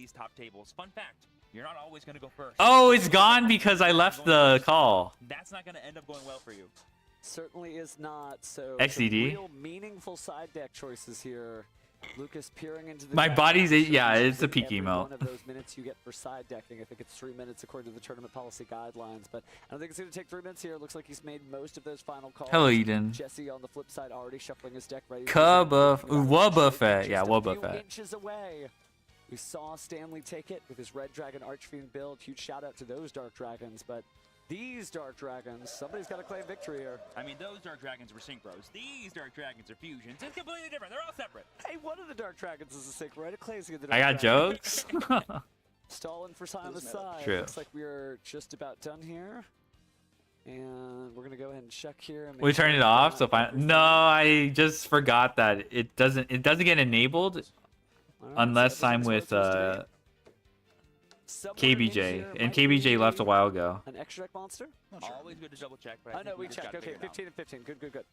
these top tables. Fun fact, you're not always going to go first. Oh, it's gone because I left the call. That's not going to end up going well for you. Certainly is not. So XDD. real meaningful side deck choices here. Lucas peering into the My deck. body's yeah, it's a peak Every emote. one of those minutes you get for side decking. I think it's 3 minutes according to the tournament policy guidelines, but I don't think it's going to take 3 minutes here. It looks like he's made most of those final calls. Hello, Eden. Jesse on the flip side already shuffling his deck ready. Wubbuffet. Yeah, Wubbuffet. Inches away. We saw Stanley take it with his Red Dragon Archfiend build. Huge shout out to those Dark Dragons, but these Dark Dragons, somebody's got to claim victory here. I mean, those Dark Dragons were Synchros. These Dark Dragons are Fusions. It's completely different. They're all separate. Hey, one of the Dark Dragons is a Synchro, right? It claims to get the I got Dark Dragon. jokes. Stalling for time on the side. True. Looks like we're just about done here. And we're going to go ahead and check here. And We turn it off. So fine. No, I just forgot that it doesn't get enabled unless I'm with KBJ, and KBJ left a while ago. An extra deck monster? Always good to double check. But Oh, no, we checked. Okay, 15 and 15. Good, good, good.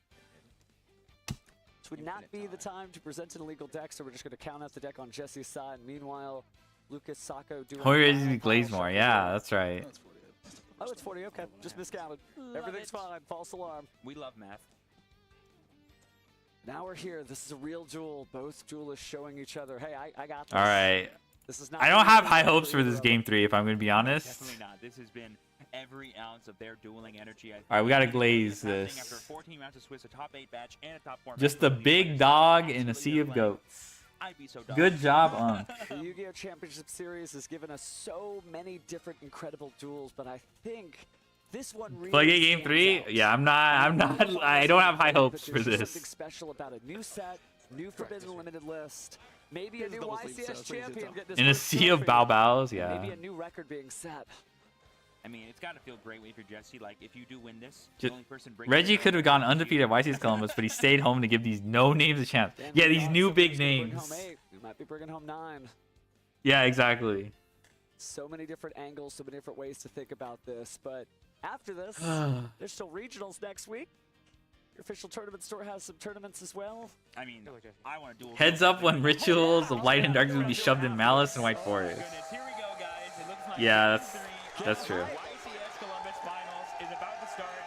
This would not be the time to present an illegal deck, so we're just going to count out the deck on Jesse's side. Meanwhile, Lucas Sacco doing... Hoyer is Glazemore. Yeah, that's right. Oh, it's 40. Okay, just miscounted. Everything's fine. False alarm. We love math. Now we're here. This is a real duel. Both duelists showing each other. Hey, I got this. All right. This is not I don't have high hopes for this game 3, if I'm going to be honest. Definitely not. This has been every ounce of their dueling energy. All right, we got to glaze Happening After this. 14 rounds of Swiss, a top 8 batch, and a top 4 Just a big dog in a sea of goats. I'd be so dumb. Good job, The Yu-Gi-Oh! Championship Series has given us so many different incredible duels, but I think this one really Play game stands 3? out. Yeah, I don't have high hopes for There's just this. something special about a new set, new Forbidden Limited list, maybe a new YCS champion getting his In a first sea of trophy, bows, and yeah. maybe a new record being set. I mean, it's got to feel great if you're Jesse. Like, if you do win this, Ju- the only person breaking Reggie the could have record gone is undefeated at YC's Columbus, but he stayed home to give these no names a chance. Damn, Yeah, we these thought new somebody's big gonna bring home names. 8. We might be bringing home 9. Yeah, exactly. So many different angles, so many different ways to think about this. But after this, there's still regionals next week. Your official tournament store has some tournaments as well. I mean, I want to duel. Heads up when rituals of light and darkness would be shoved in Malice and White Forest. Goodness, here we go, guys. It looks like Yeah, game that's three true. of the YCS Columbus Finals is about to start.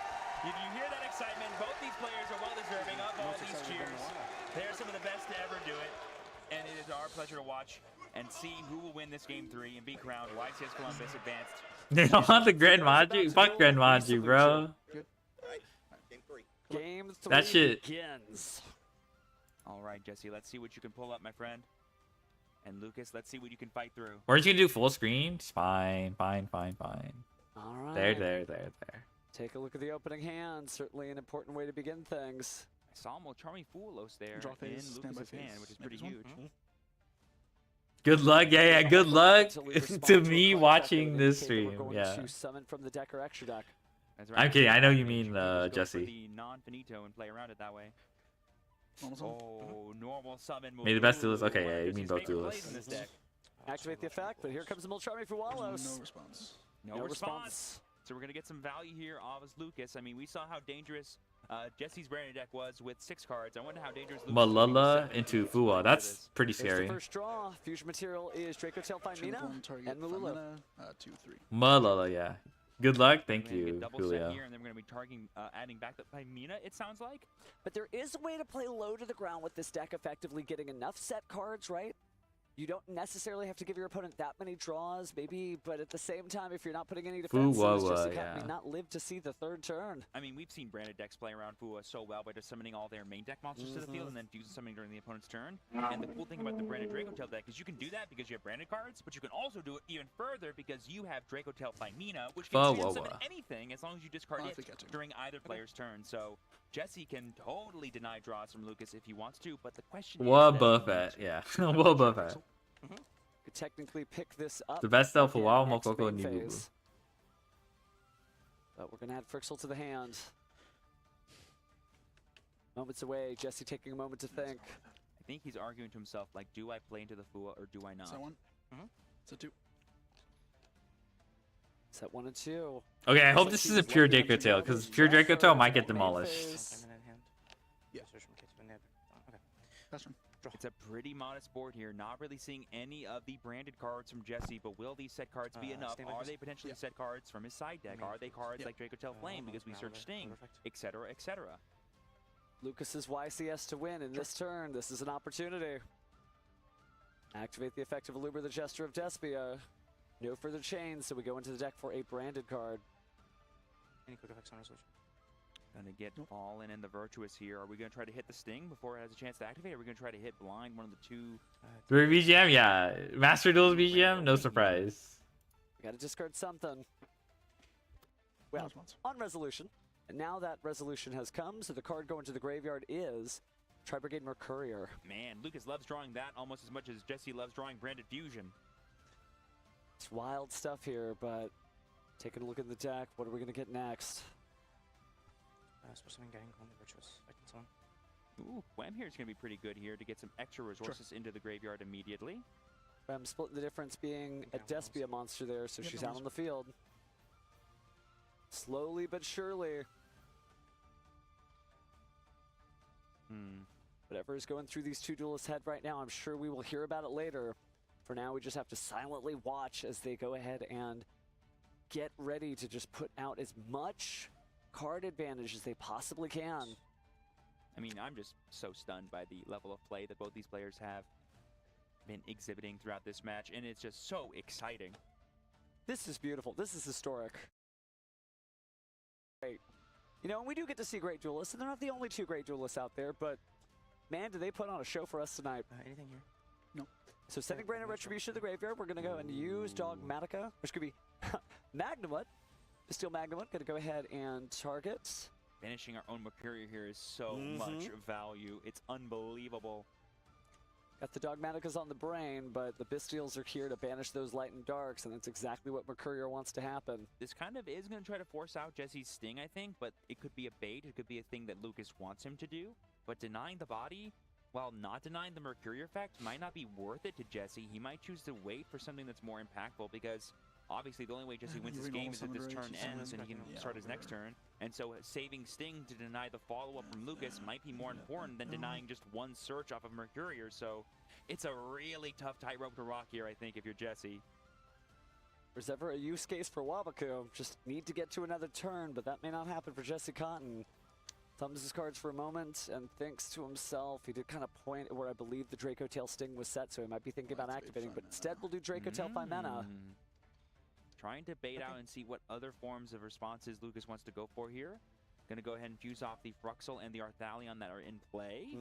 If you hear that excitement, both these players are well deserving of all these cheers. They're some of the best to ever do it, and it is our pleasure to watch and see who will win this game 3 and be crowned YCS Columbus advanced. They don't want the Grand Maju? Fuck Grand Maju, bro. Game 3 That shit- begins. All right, Jesse, let's see what you can pull up, my friend. And Lucas, let's see what you can fight through. Weren't you gonna do full screen? Fine. All right. There. Take a look at the opening hand. Certainly an important way to begin things. I saw Charming Foolos there Draw in phase, stand by Lucas's hand, phase. which is pretty Next huge. one. Good luck. Yeah. Good luck Until we respond to a me contact watching that this indicates that stream. We're going Yeah. to summon from the deck or extra deck. That's I'm kidding, I know you mean, Go for Jesse. the non-finito and play around it that way. Almost on. Oh, normal summon. May the best Ooh, duelist- okay, one yeah, of you mean Chris's both favorite duelists. plays in this deck. Activate the effect, but here comes the Mulcharmy for Wallows. No response. No response. So we're gonna get some value here off as Lucas. I mean, we saw how dangerous Jesse's branded deck was with 6 cards. I wonder how dangerous Lucas is with Malala 7 into is. Fua. That's pretty Here's the scary. first draw. Fusion material is Draco Tail Mina Target and Malula. 2, 3. Malala, yeah. Good luck. We're Thank gonna get you, double set Julio. here, and then we're gonna be targeting, adding back the Mina. It sounds like. But there is a way to play low to the ground with this deck, effectively getting enough set cards, right? You don't necessarily have to give your opponent that many draws, maybe, but at the same time, if you're not putting any defenses, just yeah. not live to see the third turn. I mean, we've seen branded decks play around Fua so well by just summoning all their main deck monsters to the field and then fusing something during the opponent's turn. And the cool thing about the branded Dracotail deck is you can do that because you have branded cards, but you can also do it even further because you have Dracotail Mina, which can stand summon anything as long as you discard Oh, it forget to. during either player's turn. So Jesse can totally deny draws from Lucas if he wants to, but the question is... What Buffett? Yeah. What Buffett? Could technically pick this up. The best elf for a again while, next Mokoko main and Nibubu. phase. But we're going to add Frixel to the hand. Moments away, Jesse taking a moment to think. I think he's arguing to himself, like, do I play into the Fua or do I not? Is that one? Is that 2? Set 1 and 2. Okay, I hope this isn't pure Draco Tail, because pure Draco Tail might get demolished. Yeah. That's one. It's a pretty modest board here. Not really seeing any of the branded cards from Jesse, but will these set cards be enough? Are they potentially set cards from his side deck? Are they cards like Draco Tail Flame because we search Sting, etc., etc.? Lucas's YCS to win in this turn. This is an opportunity. Activate the effect of Illumina the Gesture of Despia. No further chains, so we go into the deck for a branded card. Any quick effects on resolution? Gonna get Fallen and the Virtuous here. Are we gonna try to hit the Sting before it has a chance to activate? Or are we gonna try to hit Blind, one of the two? 3 BGM, yeah. Master Duels BGM, no surprise. We gotta discard something. Well, on resolution. And now that resolution has come, so the card going to the graveyard is Tri-Brigade Mercurier. Man, Lucas loves drawing that almost as much as Jesse loves drawing Branded Fusion. It's wild stuff here, but taking a look at the deck, what are we gonna get next? Specimen getting on the Virtuous. I can summon. Ooh, Quem here is going to be pretty good here to get some extra resources into the graveyard immediately. I'm splitting the difference being a Despia monster there, so she's out on the field. Slowly but surely. Whatever is going through these two duelists' head right now, I'm sure we will hear about it later. For now, we just have to silently watch as they go ahead and get ready to just put out as much card advantage as they possibly can. I mean, I'm just so stunned by the level of play that both these players have been exhibiting throughout this match, and it's just so exciting. This is beautiful. This is historic. Great. You know, and we do get to see great duelists, and they're not the only two great duelists out there, but man, do they put on a show for us tonight. Anything here? No. So sending Branded Retribution to the graveyard, we're going to go and use Dogmatica, which could be Magnamut. Steel Magnamut, going to go ahead and target. Banishing our own Mercurial here is so much value. It's unbelievable. Got the Dogmaticas on the brain, but the Bestials are here to banish those light and darks, and that's exactly what Mercurial wants to happen. This kind of is going to try to force out Jesse's Sting, I think, but it could be a bait. It could be a thing that Lucas wants him to do. But denying the body, while not denying the Mercurial effect, might not be worth it to Jesse. He might choose to wait for something that's more impactful because obviously, the only way Jesse wins this game is if this turn ends and he can start his next turn. And so saving Sting to deny the follow-up from Lucas might be more important than denying just one search off of Mercurier. So it's a really tough tightrope to rock here, I think, if you're Jesse. There's ever a use case for Wabaku. Just need to get to another turn, but that may not happen for Jesse Cotton. Thumbs his cards for a moment and thinks to himself. He did kind of point where I believe the Draco Tail Sting was set, so he might be thinking about activating, but instead we'll do Draco Tail 5 mana. Trying to bait out and see what other forms of responses Lucas wants to go for here. Going to go ahead and fuse off the Fruxel and the Arthalion that are in play.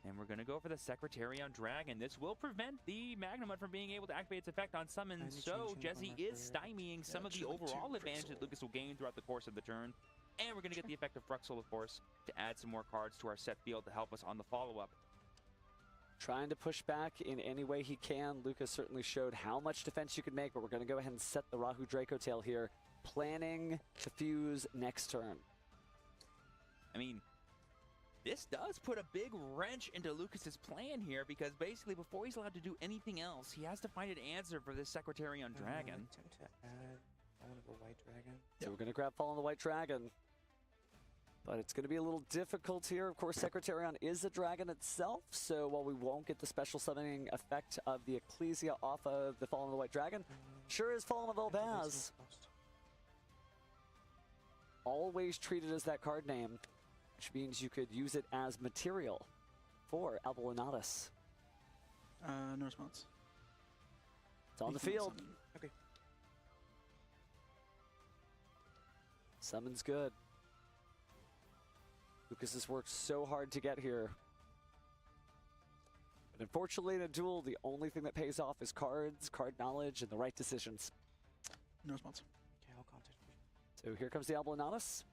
And we're going to go for the Secretarion Dragon. This will prevent the Magnamut from being able to activate its effect on summons, so Jesse is stymieing some of the overall advantage that Lucas will gain throughout the course of the turn. And we're going to get the effect of Fruxel, of course, to add some more cards to our set field to help us on the follow-up. Trying to push back in any way he can. Lucas certainly showed how much defense you could make, but we're going to go ahead and set the Rahu Draco Tail here, planning to fuse next turn. I mean, this does put a big wrench into Lucas's plan here, because basically before he's allowed to do anything else, he has to find an answer for this Secretarion Dragon. Attempt to add Fallen of the White Dragon. So we're going to grab Fallen the White Dragon. But it's going to be a little difficult here. Of course, Secretarion is a dragon itself, so while we won't get the special summoning effect of the Ecclesia off of the Fallen of the White Dragon, sure is Fallen of Elbaz. Always treated as that card name, which means you could use it as material for Albalinatus. No response. It's on the field. Okay. Summon's good. Lucas has worked so hard to get here. But unfortunately in a duel, the only thing that pays off is cards, card knowledge, and the right decisions. No response. Okay, I'll contact you. So here comes the Albalinatus.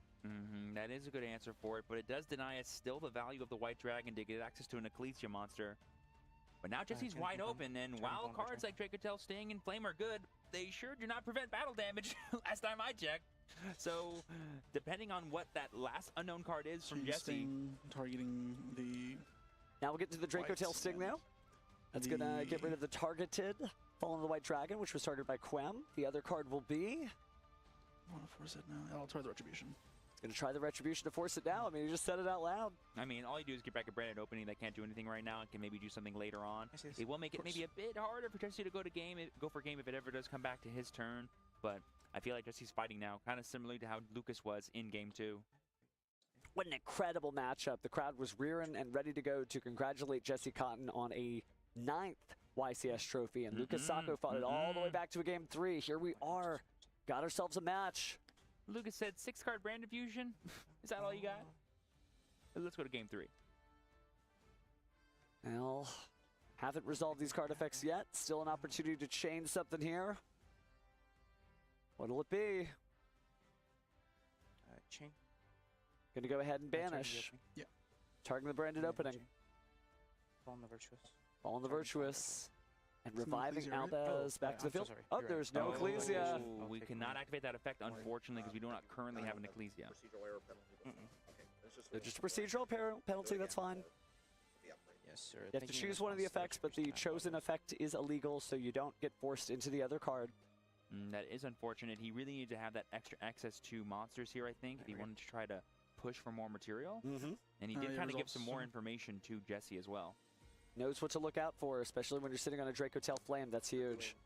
That is a good answer for it, but it does deny us still the value of the White Dragon to get access to an Ecclesia monster. But now Jesse's wide open, and while cards like Draco Tail, Sting, and Flame are good, they sure do not prevent battle damage, last time I checked. So, depending on what that last unknown card is from Jesse. Sting, targeting the... Now we'll get to the Draco Tail Sting now. That's going to get rid of the targeted Fallen of the White Dragon, which was targeted by Quem. The other card will be... What is it now? I'll try the Retribution. Gonna try the retribution to force it now. I mean, he just said it out loud. I mean, all you do is get back a branded opening that can't do anything right now and can maybe do something later on. I see this. It will make it Of course. maybe a bit harder for Jesse to go for game if it ever does come back to his turn. But I feel like Jesse's fighting now, kind of similarly to how Lucas was in game 2. What an incredible matchup. The crowd was rearing and ready to go to congratulate Jesse Cotton on a 9th YCS trophy. And Lucas Sacco fought it all the way back to a game 3. Here we are. Got ourselves a match. Lucas said 6-card brand diffusion. Is that all you got? Let's go to game 3. Well, haven't resolved these card effects yet. Still an opportunity to change something here. What'll it be? Chain. Gonna go ahead and Target the banish. opening. Yeah. Targeting the branded Yeah, opening. chain. Fall on the virtuous. All in the Target virtuous. And It's no reviving Ecclesia, right? Albez back to the I'm so field. sorry. Oh, You're right. there's no Oh, Ecclesia. I'll We take cannot mine. activate that effect, unfortunately, because we do not currently have an Ecclesia. Just a procedural penalty, that's fine. Yes, sir. You have to choose one of the effects, but the chosen effect is illegal, so you don't get forced into the other card. That is unfortunate. He really needed to have that extra access to monsters here, I think, if he wanted to try to push for more material. Mm-hmm. And he Oh, did yeah, kind of give some results. more information to Jesse as well. Knows what to look out for, especially when you're sitting on a Draco Tail Flame. That's huge.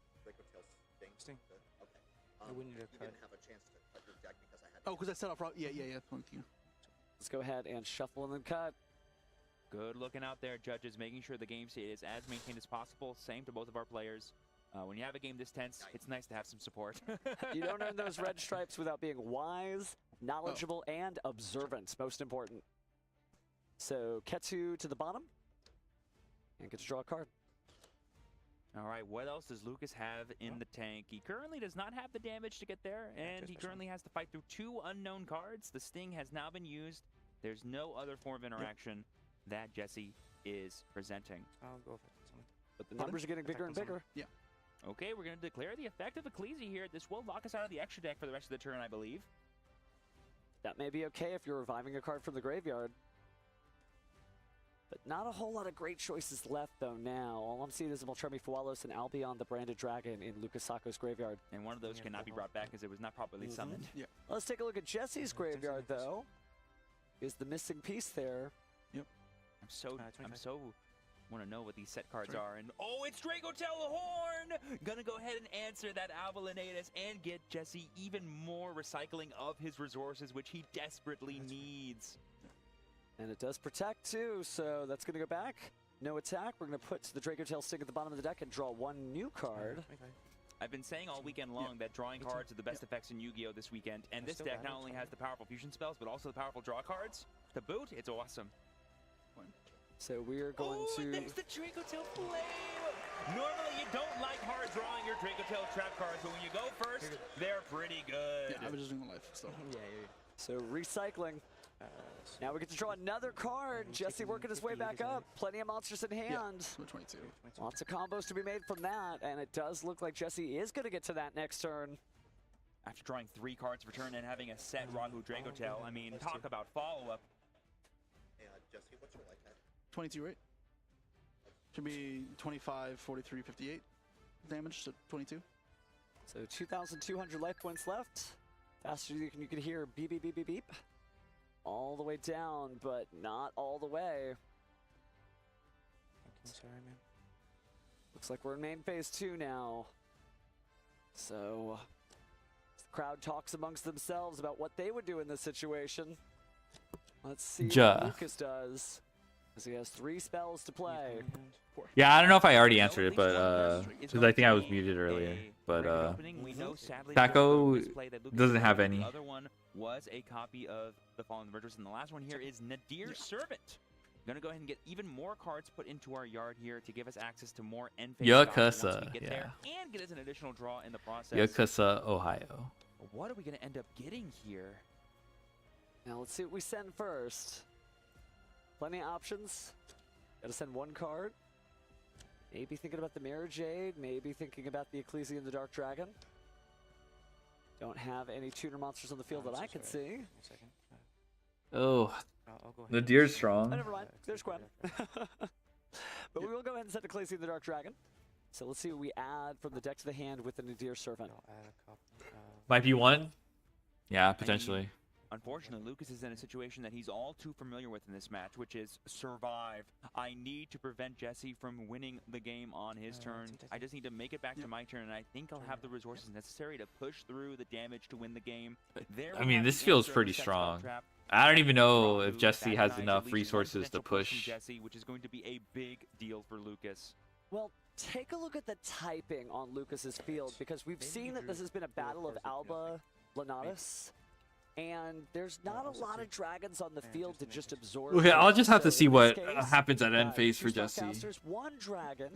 Sting. We need to cut. Oh, because I set off. Yeah. Thank you. Let's go ahead and shuffle and then cut. Good looking out there, judges, making sure the game state is as maintained as possible. Same to both of our players. When you have a game this tense, it's nice to have some support. You don't earn those red stripes without being wise, knowledgeable, and observant. Most important. So Ketsu to the bottom. And get to draw a card. All right, what else does Lucas have in the tank? He currently does not have the damage to get there, and he currently has to fight through 2 unknown cards. The Sting has now been used. There's no other form of interaction that Jesse is presenting. I'll go for something. But the numbers are getting bigger and Effect on bigger. Okay, we're going to declare the effect of Ecclesia here. This will lock us out of the extra deck for the rest of the turn, I believe. That may be okay if you're reviving a card from the graveyard. But not a whole lot of great choices left, though, now. All I'm seeing is Moltremi Fualos and Albion the Branded Dragon in Lucas Sacco's graveyard. And one of those Yeah, cannot be full brought back because it was not properly summoned. Let's take a look at Jesse's graveyard, Memphis. though. Is the missing piece there. I'm so 25. want to know what these set cards Sorry. are. And oh, it's Draco Tail Horn! Gonna go ahead and answer that Albalinatus and get Jesse even more recycling of his resources, which he desperately needs. And it does protect, too, so that's going to go back. No attack. We're going to put the Draco Tail Sting at the bottom of the deck and draw 1 new card. 25. I've been saying all weekend long that drawing cards are the best effects in Yu-Gi-Oh! This weekend, and I this still deck got not it, only so- has the powerful fusion spells, but also the powerful draw cards. To boot, it's awesome. So we're going Ooh, to... there's the Draco Tail Flame! Normally you don't like hard drawing your Draco Tail trap cards, but when you go first, they're pretty good. Yeah, I was just doing the life stuff. Yeah. So recycling. Now we get to draw another card. Jesse working his way back up. Plenty of monsters in hand. So 22. Lots of combos to be made from that, and it does look like Jesse is going to get to that next turn. After drawing 3 cards per turn and having a set Rahu Draco Tail, I mean, talk about follow-up. 22, right? Should be 25, 43, 58 damage, so 22. So 2,200 life points left. Faster you can hear beep, beep, beep, beep, beep. All the way down, but not all the way. I'm sorry, man. Looks like we're in main phase 2 now. So the crowd talks amongst themselves about what they would do in this situation. Let's see Ja. what Lucas does. Because he has 3 spells to play. Yeah, I don't know if I already No, answered at it, but least one because is I think I going was to be muted earlier. a But brand opening. We know, sadly, Taco the display that Lucas doesn't did. have The any. other one was a copy of the Fallen Virtuous, and the last one here is Nadir Servant. Gonna go ahead and get even more cards put into our yard here to give us access to more end phase gods once we Yakuza, get yeah. there, and get us an additional draw in the process. Yakuza, Ohio. What are we gonna end up getting here? Now let's see what we send first. Plenty of options. Gotta send 1 card. Maybe thinking about the Mirror Jade, maybe thinking about the Ecclesia and the Dark Dragon. Don't have any tuner monsters on the field I'm that so I can sorry. see. 1 second. Oh, I'll go ahead. the and deer's send- strong. Oh, never mind. There's Gwen. Okay. But we will go ahead and send Ecclesia and the Dark Dragon. So let's see what we add from the deck to the hand with the Nadir Servant. I'll add a couple. Might be one. Yeah, potentially. Unfortunately, Lucas is in a situation that he's all too familiar with in this match, which is survive. I need to prevent Jesse from winning the game on his turn. I just need to make it back to my turn, and I think I'll have the resources necessary to push through the damage to win the game. I mean, this feels pretty strong. I don't even know if Jesse has enough resources to push. Jesse, which is going to be a big deal for Lucas. Well, take a look at the typing on Lucas's field, because we've seen that this has been a battle of Alba Lanatus. And there's not a lot of dragons on the field to just absorb. Okay, I'll just have to So see in what this case, happens at end phase for two Jesse. spellcasters, one dragon.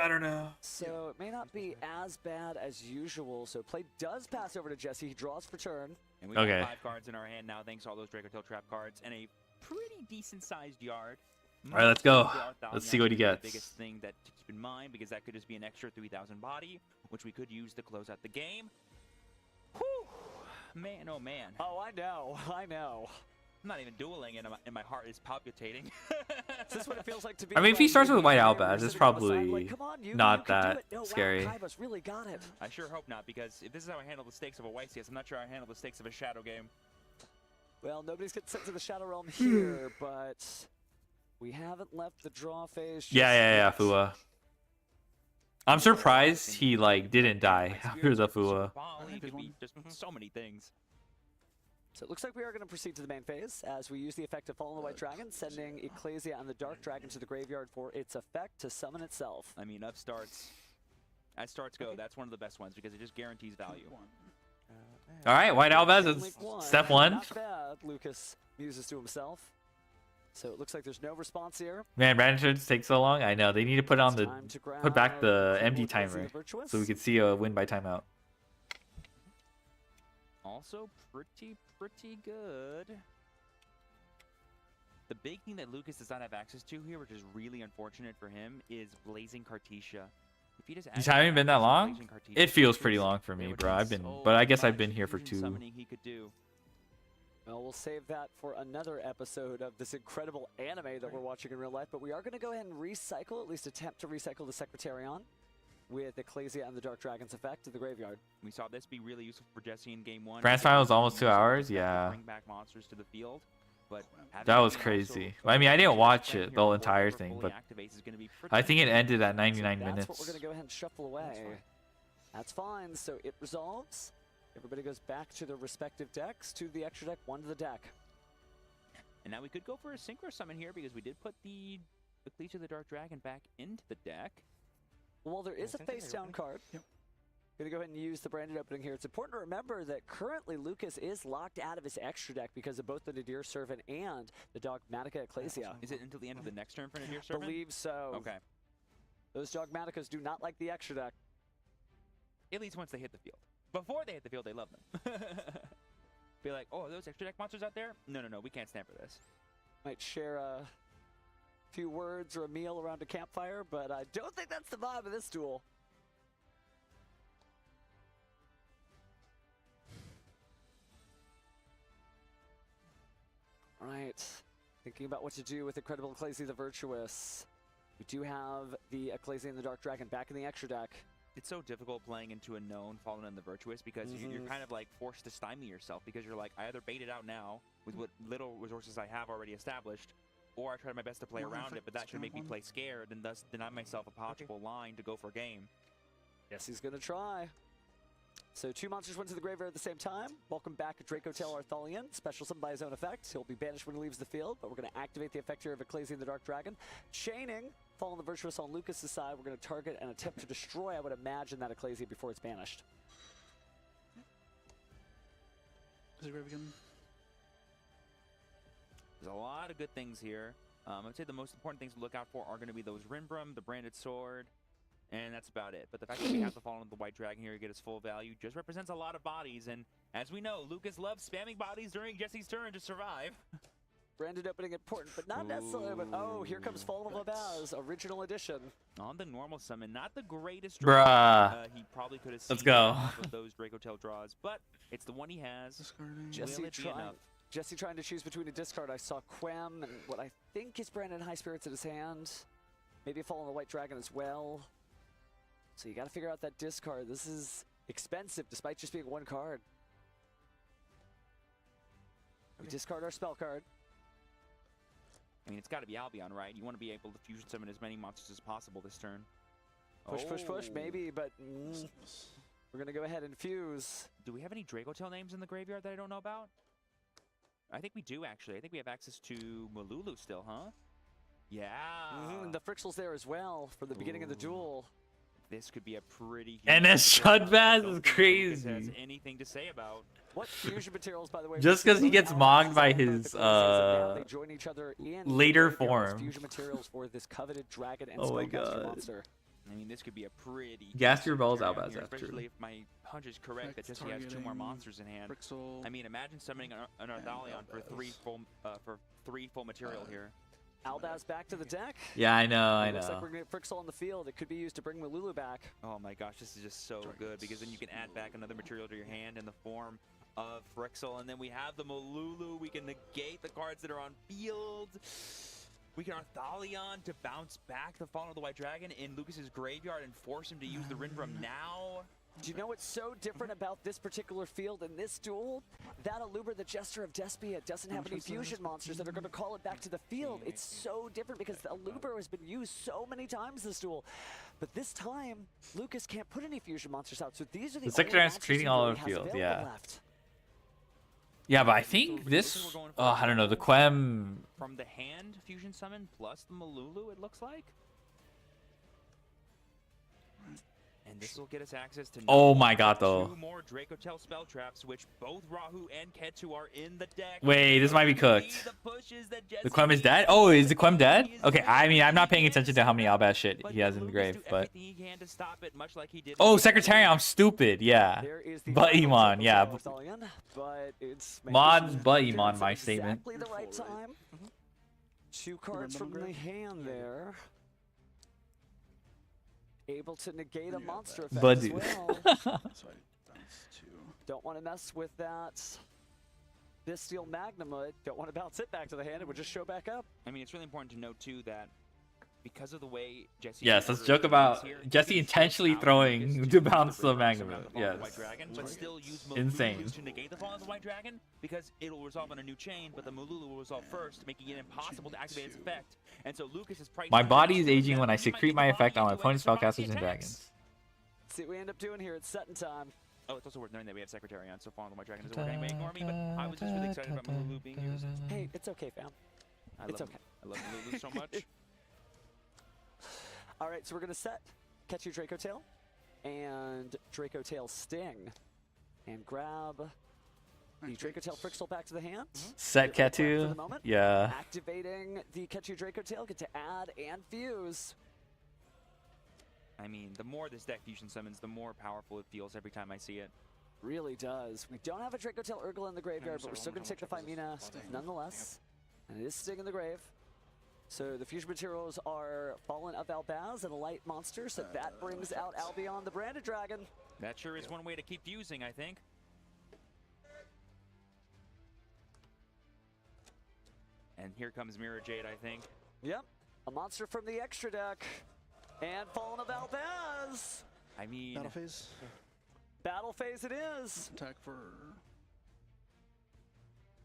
I don't know. So it may not be as bad as usual. So play does pass over to Jesse. He draws for turn. And we've got 5 cards in our hand now, thanks to all those Draco Tail Trap cards, and a pretty decent-sized yard. All right, let's go. Let's see what he gets. The biggest thing that to keep in mind, because that could just be an extra 3,000 body, which we could use to close out the game. Whew. Man, oh man. Oh, I know. I know. I'm not even dueling, and my heart is palpitating. Is this what it feels like to be? I mean, if he starts with White Albaz, it's sitting on the side, probably like, come on, you not can do that it. No, scary. Wow, Kaiba's really got it. I sure hope not, because if this is how I handle the stakes of a White CS, I'm not sure I handle the stakes of a Shadow game. Well, nobody's getting sent to the Shadow Realm here, but we haven't left the draw phase. just Yeah, yet. Fua. I'm surprised he like didn't die after the Fua. Volley could be just so many things. So it looks like we are going to proceed to the main phase as we use the effect of Fall on the White Dragon, sending Ecclesia and the Dark Dragon to the graveyard for its effect to summon itself. I mean, as starts go, that's one of the best ones because it just guarantees value. All right, White Albaz Only is one. step 1. Not bad, Lucas muses to himself. So it looks like there's no response here. Man, Brandon turns take so long. I know they need to put on the Time to put back the grab MD Ecclesia timer the Virtuous. so we could see a win by timeout. Also pretty good. The big thing that Lucas does not have access to here, which is really unfortunate for him, is Blazing Cartesia. If he just These had haven't been that access to long? Blazing Cartesia, It feels there pretty would long for me, be bro. I've been, so but I guess I've much been here for fusion 2. summoning he could do. Well, we'll save that for another episode of this incredible anime that we're watching in real life, but we are going to go ahead and recycle, at least attempt to recycle the Secretarion with Ecclesia and the Dark Dragon's effect to the graveyard. We saw this be really useful for Jesse in game 1. Grand Final was almost 2 hours. To Yeah, bring back monsters to the field, but that was crazy. I mean, I didn't watch it the whole entire thing, but I think it ended at 99 That's minutes. what we're going to go ahead and shuffle away. That's fine. So it resolves. Everybody goes back to their respective decks, to the extra deck, 1 to the deck. And now we could go for a Synchro Summon here because we did put the Ecclesia of the Dark Dragon back into the deck. Well, there is a face-down card. Yep. Going to go ahead and use the branded opening here. It's important to remember that currently Lucas is locked out of his extra deck because of both the Nadir Servant and the Dogmatica Ecclesia. Is it until the end of the next turn for Nadir Servant? Believe so. Okay. Those Dogmaticas do not like the extra deck. At least once they hit the field. Before they hit the field, they love them. Be like, oh, are those extra deck monsters out there? No, we can't stand for this. Might share a few words or a meal around a campfire, but I don't think that's the vibe of this duel. All right, thinking about what to do with Incredible Ecclesia the Virtuous. We do have the Ecclesia and the Dark Dragon back in the extra deck. It's so difficult playing into a known Fallen and the Virtuous because you're kind of like forced to stymie yourself because you're like, I either bait it out now with what little resources I have already established, or I try my best to play around it, but that should make me play scared and thus deny myself a possible line to go for a game. Yes, he's going to try. So 2 monsters went to the graveyard at the same time. Welcome back, Draco Tail Artholian. Special summon by his own effect. He'll be banished when he leaves the field, but we're going to activate the effect here of Ecclesia and the Dark Dragon. Chaining, Fallen the Virtuous on Lucas's side. We're going to target and attempt to destroy, I would imagine, that Ecclesia before it's banished. Is it grave again? There's a lot of good things here. I'd say the most important things to look out for are going to be those Rinbrum, the Branded Sword, and that's about it. But the fact that we have the Fallen of the White Dragon here to get its full value just represents a lot of bodies. And as we know, Lucas loves spamming bodies during Jesse's turn to survive. Branded opening important, but not necessarily. But oh, here comes Fallen of Abaz, original edition. On the normal summon, not the greatest. Bruh. He probably could have Let's seen go. off of those Draco Tail draws, but it's the one he has. Discarding. Jesse Will it be enough? Jesse trying to choose between a discard. I saw Quem and what I think is Branded High Spirits in his hand. Maybe a Fallen of the White Dragon as well. So you got to figure out that discard. This is expensive despite just being 1 card. We discard our spell card. I mean, it's got to be Albion, right? You want to be able to fusion summon as many monsters as possible this turn. Push, push, push, Oh. maybe, but we're going to go ahead and fuse. Do we have any Draco Tail names in the graveyard that I don't know about? I think we do, actually. I think we have access to Malulu still, huh? Yeah. The Frixel's there as well for the beginning of the duel. This could be a pretty huge NS situation. Shudbaz I is don't think Lucas crazy. has anything to say about. What fusion materials, by the way? Just we're 'cause he seeing gets both mocked by Albion his, and now they join each other in later the graveyard as form. Fusion materials for this coveted dragon and Oh my spellcaster God. monster. I mean, this could be a pretty. Gas your balls, carry out Albaz, here, after. especially if my hunch is correct that Jesse has 2 more monsters in hand. Frixel. I mean, imagine summoning an Arthalion for three full material here. Albaz back to the deck. Yeah, I know, Looks like we're going to get Frixel on the field. It could be used to bring Malulu back. Oh my gosh, this is just so good because then you can add back another material to your hand in the form of Frixel, and then we have the Malulu. We can negate the cards that are on field. We can Arthalion to bounce back the Fallen of the White Dragon in Lucas's graveyard and force him to use the Rindrum now. Do you know what's so different about this particular field in this duel? That Aluber, the Jester of Despia, doesn't have any fusion monsters that are going to call it back to the field. It's so different because the Aluber has been used so many times this duel. But this time, Lucas can't put any fusion monsters out. So these are the Secretary only is monsters treating he all really over has field, available yeah. left. Yeah, but I think this. Oh, I don't know. The Quem. From the hand fusion summon plus the Malulu, it looks like. And this will get us access to Oh my God, though. 2 more Draco Tail spell traps, which both Rahu and Ketsu are in the deck. Wait, this might be cooked. The pushes that The Jesse Quem is needs. dead? Oh, is the Quem dead? He is Okay, I mean, I'm not paying ready. attention to how many Albaz shit But he has in the Lucas grave, do but. everything he can to stop it, much like he did Oh, in the Secretary, game. I'm stupid, yeah. There is the But final Iman, Draco yeah. Tail Arthalion, but it's Mods, it's but Iman, my exactly statement. the right time. 2 cards from the hand there. Able to negate a monster effect But as dude. well. So I bounce 2. Don't want to mess with that Bestial Magnamut. Don't want to bounce it back to the hand. It would just show back up. I mean, it's really important to note, too, that because of the way Jesse... Yes, let's ordered joke the about things here, Jesse he can intentionally force out throwing Lucas to use bounce the Rindrum, Magnamut, summon out the Fallen yes. of the White Dragon, but still use Insane. Malulu to negate the Fallen of the White Dragon because it'll resolve on a new chain, but the Malulu will resolve first, making it impossible to activate its effect. And so Lucas is pricing My the body next is aging turn when I that he might secrete need my the effect on my body opponent's to survive spellcasters the and attacks. dragons. Let's see what we end up doing here. It's setting time. Oh, it's also worth knowing that we have Secretary on, so Fallen of the White Dragon doesn't work anyway. Ignore me, but I was just really excited about Malulu being used. Hey, it's okay, fam. It's okay. I love Malulu so much. All right, so we're going to set Catch Your Draco Tail and Draco Tail Sting and grab the Draco Tail Frixel back to the hand. Set Get rid of that for the Ketu. moment. Yeah. Activating the Catch Your Draco Tail, get to add and fuse. I mean, the more this deck fusion summons, the more powerful it feels every time I see it. Really does. We don't have a Draco Tail Urgla in the graveyard, but we're still going to take the Fimina nonetheless. And it is Sting in the grave. So the fusion materials are Fallen of Albaz and a light monster, so that brings out Albion, the branded dragon. That sure is one way to keep fusing, I think. And here comes Mirror Jade, I think. Yep, a monster from the extra deck. And Fallen of Albaz. I mean, Battle phase. Battle phase it is. Attack for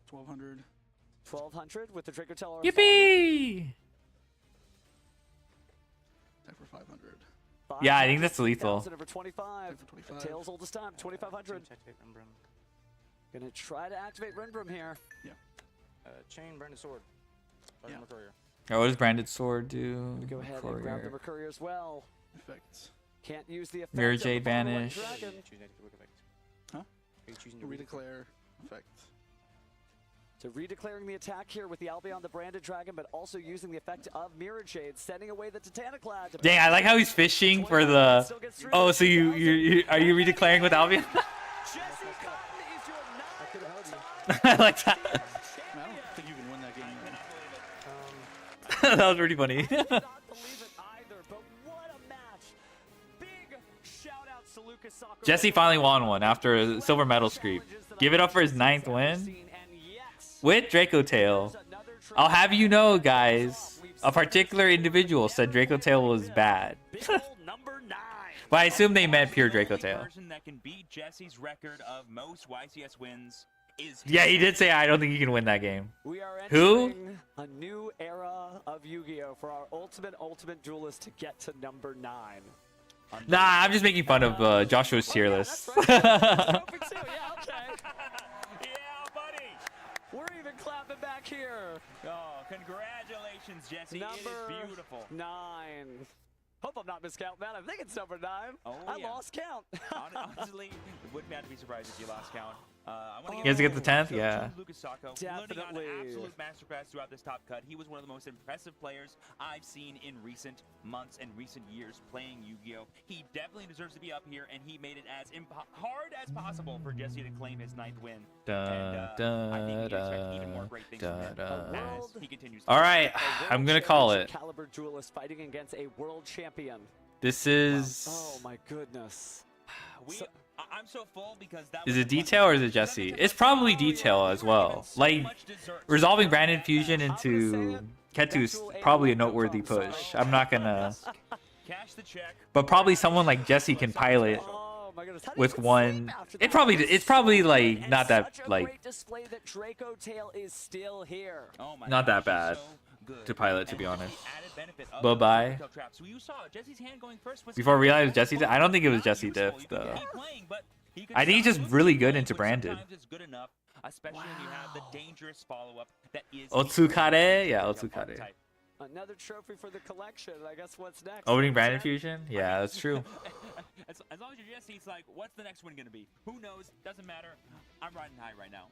1200. 1200 with the Draco Tail. Yippee! Attack for 500. Yeah, I think that's lethal. Over 25. Attack for 25. Tails oldest time, 2500. Gonna try to activate Rindrum here. Chain, branded sword. Yeah. Courier. Oh, what does Branded Sword do? Go ahead and grab the Courier. Mercury as well. Effects. Can't use the effect Mirror of the Jade Fallen White banish. Dragon. Choose negative quick effect. Huh? Are you choosing to Redeclare. Effect. So redeclaring the attack here with the Albion, the branded dragon, but also using the effect of Mirror Jade, sending away the Titaniclad. to Dang, I like how he's fishing for the. Still gets through Oh, the so you are you redeclaring with Albion? Jesse Cotton is your 9th I like that. I, mean, I don't think you can win that game. That was pretty funny. I cannot believe it either, but what a match. Big shout outs to Lucas Soccer. Jesse finally won one after a silver medal streak. Give it up for his 9th win with Draco Tail. I'll have you know, guys, a particular individual said Draco Tail was bad. Number 9. But I assume they meant pure Draco Tail. Person that can beat Jesse's record of most YCS wins is Yeah, he did say I don't think he can win that game. We are Who? entering a new era of Yu-Gi-Oh! For our ultimate duelist to get to number 9. Nah, I'm just making fun of Joshua's tier list. That's right. Trophy too. Yeah, okay. Yeah, buddy. We're even clapping back here. Oh, congratulations, Jesse. It Number is beautiful. 9. Hope I'm not miscounting that. I think it's number 9. Oh, I yeah. lost count. Honestly, wouldn't have to be surprised if you lost count. I want to You guys get the 10th? to Yeah. Lucas Sacco, Definitely. learning on an absolute masterclass throughout this top cut. He was one of the most impressive players I've seen in recent months and recent years playing Yu-Gi-Oh! He definitely deserves to be up here, and he made it as hard as possible for Jesse to claim his 9th win. I think we can expect even more great things from him as he continues. All right, A I'm world gonna call it. championship caliber duelist fighting against a world champion. This is. Oh my goodness. I'm so full because that Is was it detail or is it Jesse? It's probably detail as well. Like resolving Brandon Fusion into Ketu is probably a noteworthy push. I'm not gonna. cash the check. But probably someone like Jesse can pilot Oh my goodness. How do you with even one. sleep after It's probably like And not that such a like great display that Draco Tail is still here. Oh my not that gosh, bad he's so good. to pilot, to And be the honest. added benefit of Bye-bye. the retail trap. So you saw Jesse's hand going first was Before I realized Jesse, useful. I don't think it was Not Jesse useful. diff You can though. keep playing, but he can I think he's stop just moving really and good playing, into but branded. sometimes it's good enough, especially when you have the dangerous follow-up that is Otsukare? Yeah, the Otsukare. archetype. Another trophy for the collection. I guess what's next? Opening Number Brandon 10? Fusion? Yeah, that's true. As long as you're Jesse, it's like, what's the next one gonna be? Who knows? Doesn't matter. I'm riding high right now.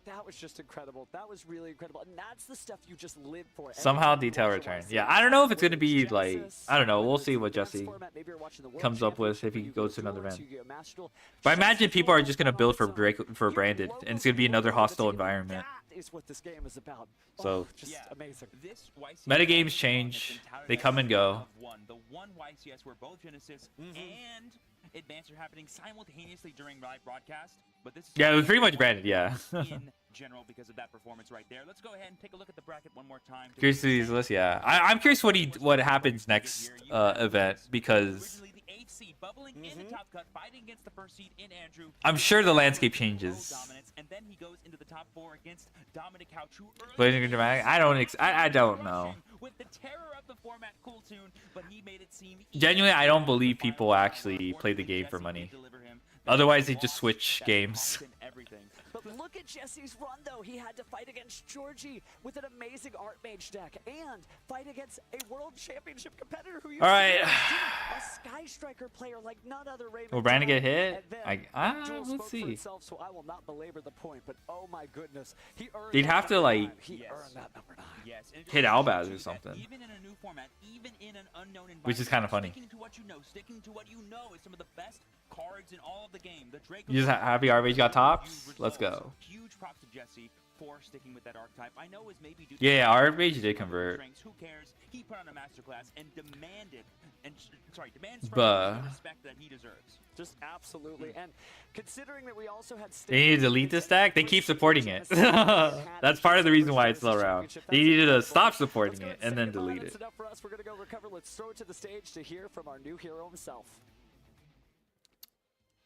That was just incredible. That was really incredible. And that's the stuff you just live for. Every Somehow time you detail watch a return. YCS, Yeah, I don't know if it's whether gonna be it's like Genesis, I don't know. We'll whether see it's what the dance Jesse format, maybe you're watching the World comes up with Championship if he where you goes go to another towards event. Yu-Gi-Oh! Master Duel. But I Just imagine as people are well just gonna on build its for own. for Even branded, logos and it's gonna be another on the hostile table. environment. That is what this game is about. So- Oh, just Yeah. amazing. This YCS Metagames has change. been touted They as come and go. of one. The one YCS where both Genesis and Advance are happening simultaneously during live broadcast. But this is Yeah, it was pretty much branded. Yeah. in general because of that performance right there. Let's go ahead and take a look at the bracket one more time. Curious to see these lists. Yeah, I'm curious what happens next event because Originally the 8th seed bubbling in the top cut, fighting against the 1st seed in Andrew. I'm sure the landscape changes. Dominance, and then he goes into the top 4 against Dominic Couch, who early Blazing and dramatic. I don't know. with the terror of the format cool tune, but he made it seem Genuinely, I don't believe people actually play the game for money. Otherwise, they just switch games. But look at Jesse's run, though. He had to fight against Georgie with an amazing Archmage deck and fight against a World Championship competitor who used All right. to be a Sky Striker player like none other. Raven Will Brandon get hit? And then Jewel Let's spoke for see. itself, so I will not belabor the point. But oh my goodness, he earned. They'd that have to, number like, 9. He earned that number 9. Yes, and it Hit just Albaz shows or you that something. Even in a new format, even in an unknown environment, Which is kinda funny. Sticking to what you know, sticking to what you know is some of the best cards in all of the game. The Draco. You just happy Armage got tops? Let's go. Huge props to Jesse for sticking with that archetype. I know it's maybe due to Yeah, Armage did convert. strengths. Who cares? He put on a masterclass and demands from Buh. him the respect that he deserves. Just absolutely. And considering that we also had They need to delete this deck. They keep supporting it. That's part of the reason why it's still around. They needed to stop supporting it and then delete it. Enough for us. We're gonna go recover. Let's throw it to the stage to hear from our new hero himself.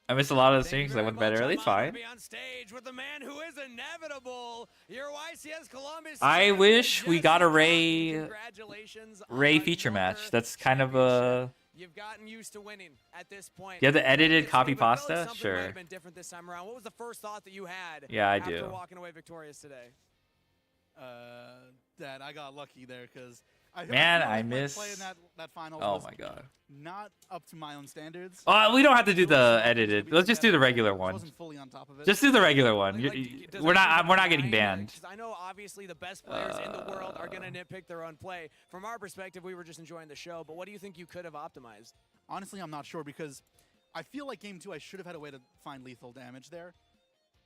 I missed a lot of the streams because I went to bed early. It's fine. Be on stage with the man who is inevitable. Your YCS Columbus. I champion, wish we got a Jesse Ray- Cotton. Congratulations Ray on feature your match. That's kind of championship. a. You've gotten used to winning at this point. You have the edited It's- copy but really pasta? something might Sure. have been different this time around. What was the first thought that you had? Yeah, I after do. walking away victorious today. That I got lucky there because I Man, feel I like my miss- play in that finals Oh was my god. not up to my own standards. We don't have to do the edited. Let's just do the regular I one. wasn't fully on top of it. Just do the regular one. Like, does We're it not. feel We're not getting right? banned. 'Cause I know obviously the best players in the world are gonna nitpick their own play. From our perspective, we were just enjoying the show. But what do you think you could have optimized? Honestly, I'm not sure because I feel like game 2 I should have had a way to find lethal damage there,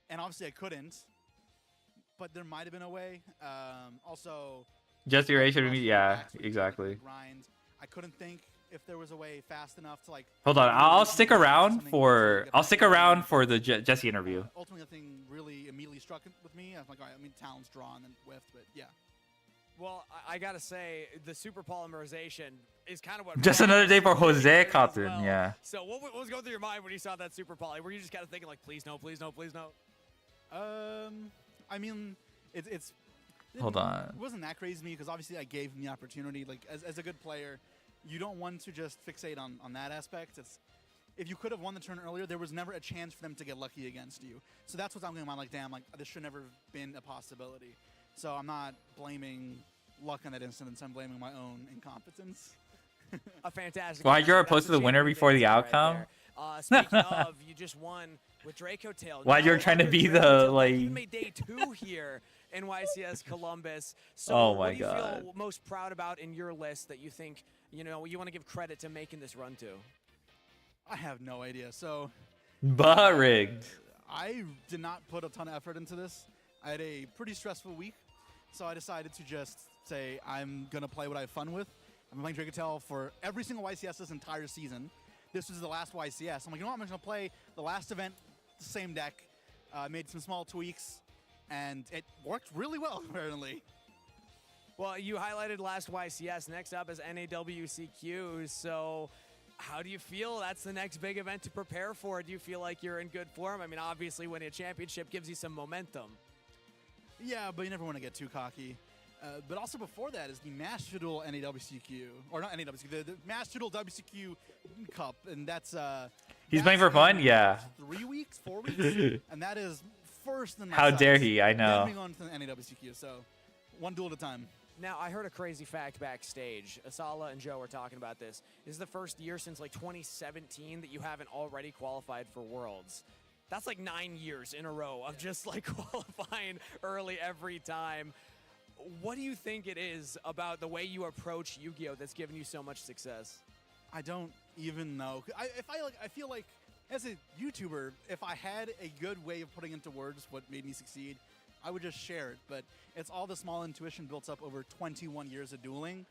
and obviously I couldn't. But there might have been a way. Also, Jesse Ray should be. rush Yeah, backs with the exactly. grind. I couldn't think if there was a way fast enough to like. Hold on. I'll stick around something for. to I'll get stick back. around for the Jesse interview. Ultimately, nothing really immediately struck with me. I was like, all right, I mean, Talon's drawn and whiffed, but yeah. Well, I gotta say, the super polymerization is kind of what. Just brought another us day for to the Jose game as Cotton, well. yeah. So what was going through your mind when you saw that super poly? Were you just kind of thinking like, please no, please no, please no? I mean, it's. Hold on. It wasn't that crazy to me because obviously I gave him the opportunity. Like as a good player, you don't want to just fixate on that aspect. It's if you could have won the turn earlier, there was never a chance for them to get lucky against you. So that's what I'm going on. Like, damn, like this should never have been a possibility. So I'm not blaming luck in that instance. I'm blaming my own incompetence. A fantastic. Why answer. you're That's opposed to the the winner champion before the answer right outcome? there. Speaking of, you just won with Draco Tail. Why you're trying to other be Draco the, Tail. like- You made day 2 here in YCS Columbus. So Oh what my do you God. feel most proud about in your list that you think, you want to give credit to making this run to? I have no idea. So But rigged. I did not put a ton of effort into this. I had a pretty stressful week, so I decided to just say I'm gonna play what I have fun with. I'm playing Dracotel for every single YCS this entire season. This was the last YCS. I'm like, you know what? I'm just gonna play the last event, the same deck. Made some small tweaks, and it worked really well apparently. Well, you highlighted last YCS. Next up is NAWCQ. So how do you feel? That's the next big event to prepare for. Do you feel like you're in good form? I mean, obviously winning a championship gives you some momentum. Yeah, but you never want to get too cocky. But also before that is the Master Duel NAWCQ, or not NAWCQ, the Master Duel WCQ Cup, and that's He's that's playing for fun? in Yeah. 3 weeks, 4 weeks, and that is first in my How dare sights. he? I know. Then we go on to the NAWCQ, so one duel at a time. Now, I heard a crazy fact backstage. Asala and Joe were talking about this. This is the first year since like 2017 that you haven't already qualified for Worlds. That's like 9 years in a row of just like qualifying early every time. What do you think it is about the way you approach Yu-Gi-Oh that's given you so much success? I don't even know. I feel like as a YouTuber, if I had a good way of putting into words what made me succeed, I would just share it. But it's all the small intuition built up over 21 years of dueling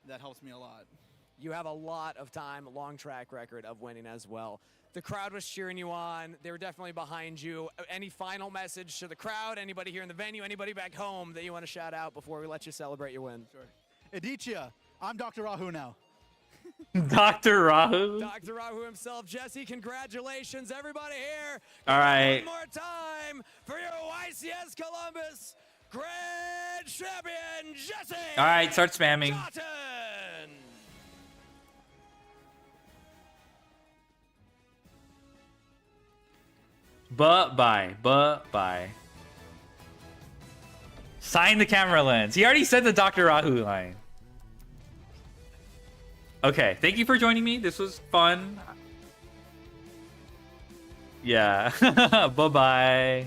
that helps me a lot. You have a lot of time, a long track record of winning as well. The crowd was cheering you on. They were definitely behind you. Any final message to the crowd? Anybody here in the venue? Anybody back home that you want to shout out before we let you celebrate your win? Sure. Adichia, I'm Dr. Rahu now. Dr. Rahu. Dr. Rahu himself. Jesse, congratulations. Everybody here. All right. One more time for your YCS Columbus Grand Champion, Jesse. All right, start spamming. Cotton. Bye. Sign the camera lens. He already said the Dr. Rahu line. Okay, thank you for joining me. This was fun. Yeah. Bye-bye.